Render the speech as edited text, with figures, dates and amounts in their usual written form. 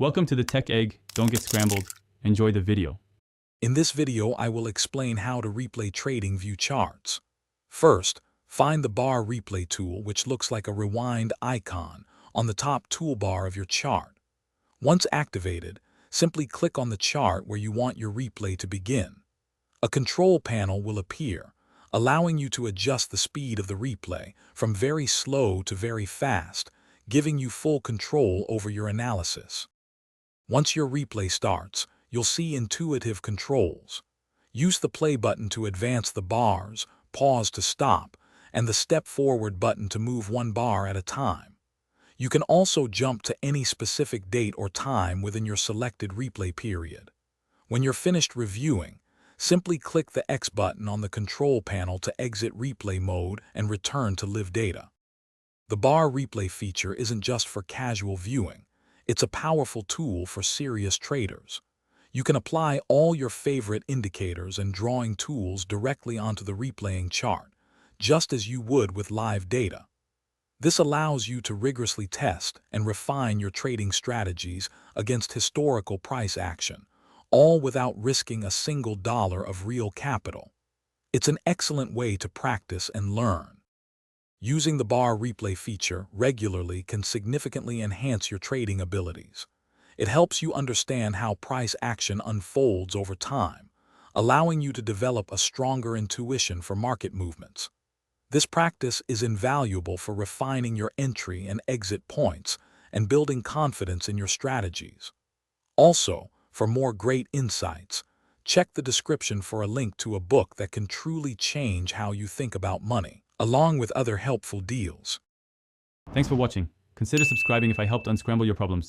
Welcome to the Tech Egg. Don't get scrambled. Enjoy the video. In this video, I will explain how to replay TradingView charts. First, find the bar replay tool, which looks like a rewind icon on the top toolbar of your chart. Once activated, simply click on the chart where you want your replay to begin. A control panel will appear, allowing you to adjust the speed of the replay from very slow to very fast, giving you full control over your analysis. Once your replay starts, you'll see intuitive controls. Use the play button to advance the bars, pause to stop, and the step forward button to move one bar at a time. You can also jump to any specific date or time within your selected replay period. When you're finished reviewing, simply click the X button on the control panel to exit replay mode and return to live data. The bar replay feature isn't just for casual viewing. It's a powerful tool for serious traders. You can apply all your favorite indicators and drawing tools directly onto the replaying chart, just as you would with live data. This allows you to rigorously test and refine your trading strategies against historical price action, all without risking a single dollar of real capital. It's an excellent way to practice and learn. Using the bar replay feature regularly can significantly enhance your trading abilities. It helps you understand how price action unfolds over time, allowing you to develop a stronger intuition for market movements. This practice is invaluable for refining your entry and exit points and building confidence in your strategies. Also, for more great insights, check the description for a link to a book that can truly change how you think about money, along with other helpful deals. Thanks for watching. Consider subscribing if I helped unscramble your problems.